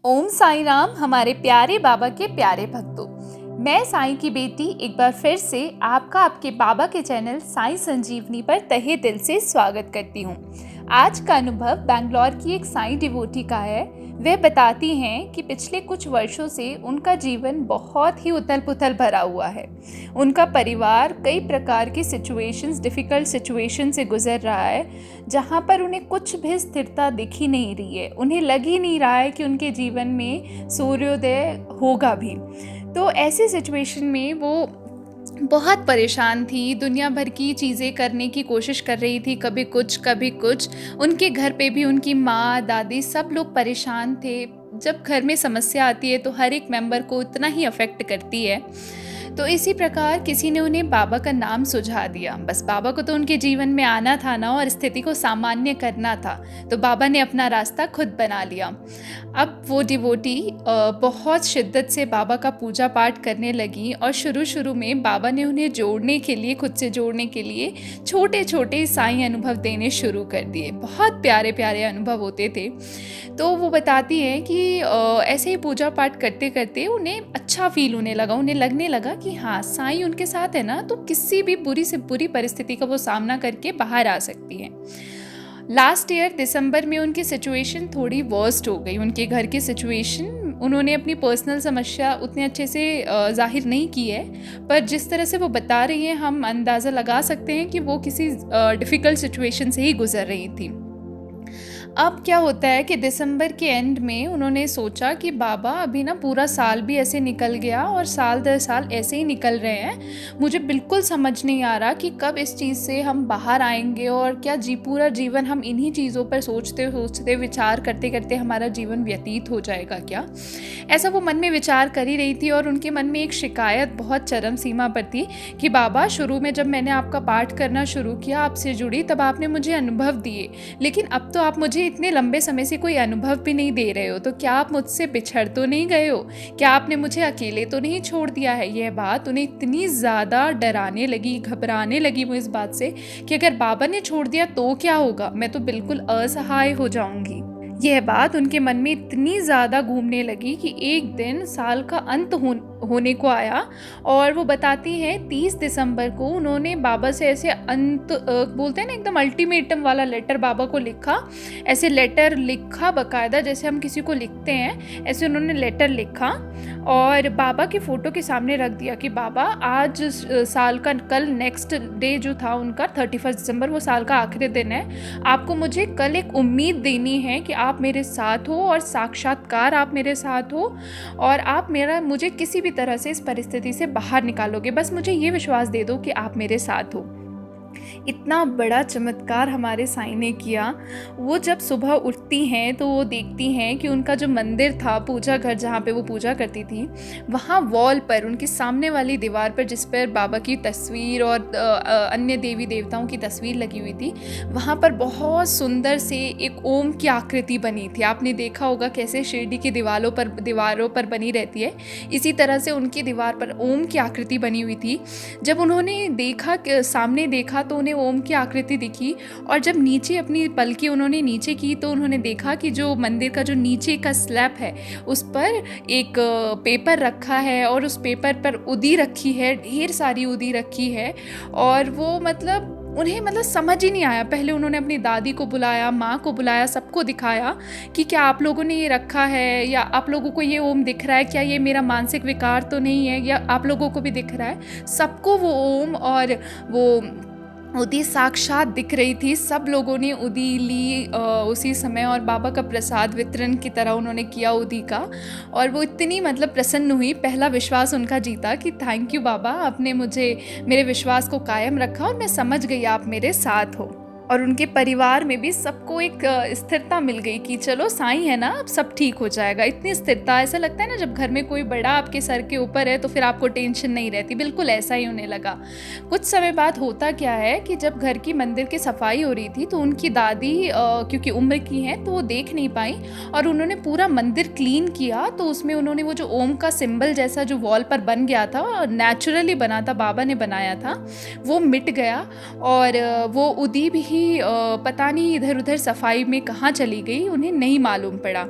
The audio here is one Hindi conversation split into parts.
ओम साईं राम हमारे प्यारे बाबा के प्यारे भक्तों। मैं साईं की बेटी एक बार फिर से आपका आपके बाबा के चैनल साईं संजीवनी पर तहे दिल से स्वागत करती हूँ। आज का अनुभव बैंगलोर की एक साईं डिवोटी का है। वे बताती हैं कि पिछले कुछ वर्षों से उनका जीवन बहुत ही उथल पुथल भरा हुआ है। उनका परिवार कई प्रकार की डिफ़िकल्ट सिचुएशन से गुजर रहा है, जहाँ पर उन्हें कुछ भी स्थिरता दिख ही नहीं रही है। उन्हें लग ही नहीं रहा है कि उनके जीवन में सूर्योदय होगा भी। तो ऐसी सिचुएशन में वो बहुत परेशान थी, दुनिया भर की चीज़ें करने की कोशिश कर रही थी, कभी कुछ कभी कुछ। उनके घर पे भी उनकी माँ, दादी सब लोग परेशान थे। जब घर में समस्या आती है तो हर एक मेंबर को इतना ही अफेक्ट करती है। तो इसी प्रकार किसी ने उन्हें बाबा का नाम सुझा दिया। बस बाबा को तो उनके जीवन में आना था ना, और स्थिति को सामान्य करना था। तो बाबा ने अपना रास्ता खुद बना लिया। अब वो डिवोटी बहुत शिद्दत से बाबा का पूजा पाठ करने लगी, और शुरू में बाबा ने उन्हें जोड़ने के लिए, खुद से जोड़ने के लिए छोटे छोटे साईं अनुभव देने शुरू कर दिए। बहुत प्यारे प्यारे अनुभव होते थे। तो वो बताती है कि ऐसे ही पूजा पाठ करते करते उन्हें अच्छा फील होने लगा। उन्हें लगने लगा कि हाँ, साईं उनके साथ है ना, तो किसी भी बुरी से बुरी परिस्थिति का वो सामना करके बाहर आ सकती है। लास्ट ईयर दिसंबर में उनकी सिचुएशन थोड़ी वर्स्ट हो गई। उनके घर की सिचुएशन, उन्होंने अपनी पर्सनल समस्या उतने अच्छे से जाहिर नहीं की है, पर जिस तरह से वो बता रही हैं हम अंदाज़ा लगा सकते हैं कि वो किसी डिफ़िकल्ट सिचुएशन से ही गुजर रही थी। अब क्या होता है कि दिसंबर के एंड में उन्होंने सोचा कि बाबा, अभी ना पूरा साल भी ऐसे निकल गया और साल दर साल ऐसे ही निकल रहे हैं। मुझे बिल्कुल समझ नहीं आ रहा कि कब इस चीज़ से हम बाहर आएंगे, और क्या पूरा जीवन हम इन्हीं चीज़ों पर सोचते सोचते विचार करते करते हमारा जीवन व्यतीत हो जाएगा क्या। ऐसा वो मन में विचार कर ही रही थी, और उनके मन में एक शिकायत बहुत चरम सीमा पर थी कि बाबा, शुरू में जब मैंने आपका पाठ करना शुरू किया, आपसे जुड़ी, तब आपने मुझे अनुभव दिए, लेकिन अब तो आप मुझे इतने लंबे समय से कोई अनुभव भी नहीं दे रहे हो। तो क्या आप मुझसे बिछड़ तो नहीं गए हो? क्या आपने मुझे अकेले तो नहीं छोड़ दिया है? यह बात उन्हें इतनी ज़्यादा डराने लगी, घबराने लगी वो इस बात से कि अगर बाबा ने छोड़ दिया तो क्या होगा, मैं तो बिल्कुल असहाय हो जाऊंगी। यह बात उनके मन में इतनी ज़्यादा घूमने लगी कि एक दिन साल का अंत होने को आया, और वो बताती हैं 30 दिसंबर को उन्होंने बाबा से ऐसे बोलते हैं ना, एकदम अल्टीमेटम वाला लेटर बाबा को लिखा। ऐसे लेटर लिखा बाकायदा, जैसे हम किसी को लिखते हैं, ऐसे उन्होंने लेटर लिखा और बाबा के फ़ोटो के सामने रख दिया कि बाबा, आज साल का कल नेक्स्ट डे जो था उनका 31 दिसंबर, वो साल का आखिरी दिन है। आपको मुझे कल एक उम्मीद देनी है कि आप मेरे साथ हो, और साक्षात्कार आप मेरे साथ हो, और आप मुझे किसी भी तरह से इस परिस्थिति से बाहर निकालोगे। बस मुझे ये विश्वास दे दो कि आप मेरे साथ हो। इतना बड़ा चमत्कार हमारे साईं ने किया। वो जब सुबह उठती हैं तो वो देखती हैं कि उनका जो मंदिर था, पूजा घर जहाँ पे वो पूजा करती थी, वहाँ वॉल पर, उनके सामने वाली दीवार पर, जिस पर बाबा की तस्वीर और अन्य देवी देवताओं की तस्वीर लगी हुई थी, वहाँ पर बहुत सुंदर से एक ओम की आकृति बनी थी। आपने देखा होगा कैसे शिरडी की दीवारों पर बनी रहती है, इसी तरह से उनकी दीवार पर ओम की आकृति बनी हुई थी। जब उन्होंने सामने देखा तो उन्हें ओम की आकृति दिखी, और जब नीचे अपनी पलकी उन्होंने नीचे की तो उन्होंने देखा कि जो मंदिर का जो नीचे का स्लैब है, उस पर एक पेपर रखा है, और उस पेपर पर उदी रखी है, ढेर सारी उदी रखी है। और वो उन्हें समझ ही नहीं आया। पहले उन्होंने अपनी दादी को बुलाया, माँ को बुलाया, सबको दिखाया कि क्या आप लोगों ने ये रखा है, या आप लोगों को ये ओम दिख रहा है, क्या ये मेरा मानसिक विकार तो नहीं है, या आप लोगों को भी दिख रहा है। सबको वो ओम और वो उदी साक्षात दिख रही थी। सब लोगों ने उदी ली उसी समय, और बाबा का प्रसाद वितरण की तरह उन्होंने किया उदी का। और वो इतनी प्रसन्न हुई, पहला विश्वास उनका जीता कि थैंक यू बाबा, आपने मेरे विश्वास को कायम रखा, और मैं समझ गई आप मेरे साथ हो। और उनके परिवार में भी सबको एक स्थिरता मिल गई कि चलो साईं है ना, अब सब ठीक हो जाएगा। इतनी स्थिरता, ऐसा लगता है ना जब घर में कोई बड़ा आपके सर के ऊपर है तो फिर आपको टेंशन नहीं रहती, बिल्कुल ऐसा ही होने लगा। कुछ समय बाद होता क्या है कि जब घर की मंदिर की सफाई हो रही थी तो उनकी दादी क्योंकि उम्र की हैं तो वो देख नहीं पाई, और उन्होंने पूरा मंदिर क्लीन किया। तो उसमें उन्होंने वो जो ओम का सिंबल जैसा जो वॉल पर बन गया था, नेचुरली बना था, बाबा ने बनाया था, वो मिट गया, और वो उदी भी पता नहीं इधर उधर सफाई में कहाँ चली गई, उन्हें नहीं मालूम पड़ा।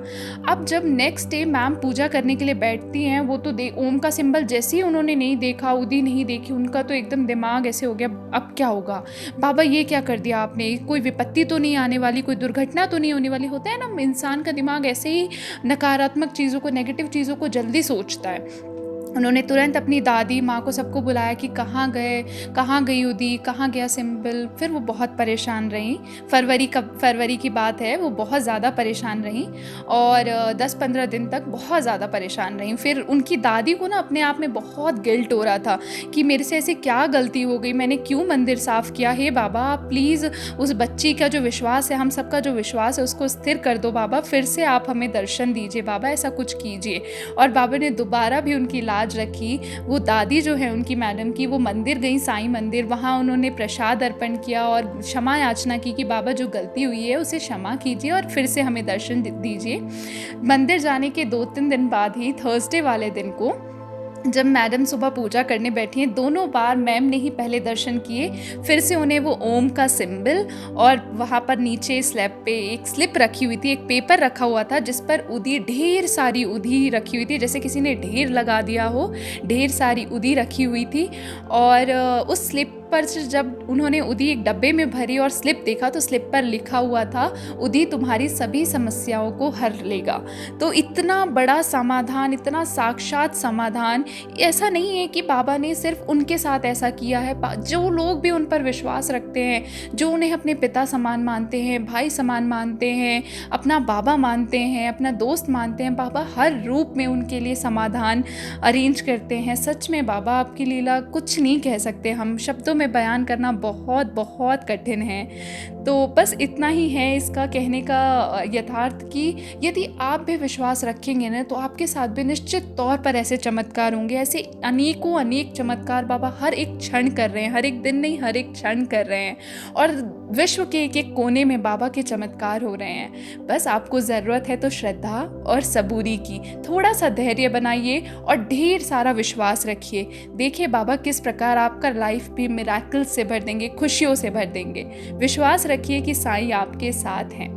अब जब नेक्स्ट डे मैम पूजा करने के लिए बैठती हैं, वो तो ओम का सिंबल जैसे ही उन्होंने नहीं देखा, उदी नहीं देखी, उनका तो एकदम दिमाग ऐसे हो गया, अब क्या होगा बाबा, ये क्या कर दिया आपने, कोई विपत्ति तो नहीं आने वाली, कोई दुर्घटना तो नहीं होने वाली। होता है ना, इंसान का दिमाग ऐसे ही नकारात्मक चीज़ों को, नेगेटिव चीज़ों को जल्दी सोचता है। उन्होंने तुरंत अपनी दादी माँ को सबको बुलाया कि कहाँ गए, कहाँ गई उदी, कहाँ गया सिंबल। फिर वो बहुत परेशान रहीं। फरवरी की बात है, वो बहुत ज़्यादा परेशान रहीं और 10-15 दिन तक बहुत ज़्यादा परेशान रहीं। फिर उनकी दादी को ना अपने आप में बहुत गिल्ट हो रहा था कि मेरे से ऐसे क्या गलती हो गई, मैंने क्यों मंदिर साफ़ किया। हे बाबा, आप प्लीज़ उस बच्ची का जो विश्वास है, हम सबका जो विश्वास है, उसको स्थिर कर दो बाबा, फिर से आप हमें दर्शन दीजिए बाबा, ऐसा कुछ कीजिए। और बाबा ने दोबारा भी उनकी लाज रखी। वो दादी जो है उनकी, मैडम की, वो मंदिर गई, साईं मंदिर, वहाँ उन्होंने प्रसाद अर्पण किया और क्षमा याचना की कि बाबा जो गलती हुई है उसे क्षमा कीजिए और फिर से हमें दर्शन दीजिए। मंदिर जाने के 2-3 दिन बाद ही थर्सडे वाले दिन को जब मैडम सुबह पूजा करने बैठी हैं, दोनों बार मैम ने ही पहले दर्शन किए। फिर से उन्हें वो ओम का सिंबल और वहाँ पर नीचे स्लैब पे एक स्लिप रखी हुई थी, एक पेपर रखा हुआ था जिस पर उदी, ढेर सारी उदी रखी हुई थी, जैसे किसी ने ढेर लगा दिया हो, ढेर सारी उदी रखी हुई थी। और उस स्लिप पर जब उन्होंने उदी एक डब्बे में भरी और स्लिप देखा तो स्लिप पर लिखा हुआ था, उदी तुम्हारी सभी समस्याओं को हर लेगा। तो इतना बड़ा समाधान, इतना साक्षात समाधान। ऐसा नहीं है कि बाबा ने सिर्फ उनके साथ ऐसा किया है, जो लोग भी उन पर विश्वास रखते हैं, जो उन्हें अपने पिता समान मानते हैं, भाई समान मानते हैं, अपना बाबा मानते हैं, अपना दोस्त मानते हैं, बाबा हर रूप में उनके लिए समाधान अरेंज करते हैं। सच में बाबा आपकी लीला कुछ नहीं कह सकते, हम शब्दों में बयान करना बहुत बहुत कठिन है। तो बस इतना ही है इसका कहने का यथार्थ कि यदि आप भी विश्वास रखेंगे ना, तो आपके साथ भी निश्चित तौर पर ऐसे चमत्कार होंगे। ऐसे अनेकों अनेक चमत्कार बाबा हर एक क्षण कर रहे हैं, हर एक दिन नहीं, हर एक क्षण कर रहे हैं। और विश्व के एक एक कोने में बाबा के चमत्कार हो रहे हैं। बस आपको ज़रूरत है तो श्रद्धा और सबूरी की, थोड़ा सा धैर्य बनाइए और ढेर सारा विश्वास रखिए। देखिए बाबा किस प्रकार आपका लाइफ भी मिरेकल से भर देंगे, खुशियों से भर देंगे। विश्वास रखिए कि साईं आपके साथ हैं।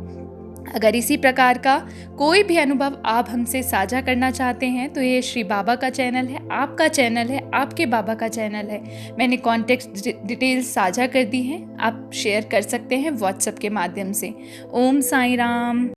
अगर इसी प्रकार का कोई भी अनुभव आप हमसे साझा करना चाहते हैं तो ये श्री बाबा का चैनल है, आपका चैनल है, आपके बाबा का चैनल है। मैंने कॉन्टेक्ट डिटेल्स साझा कर दी हैं, आप शेयर कर सकते हैं व्हाट्सएप के माध्यम से। ओम साईं राम।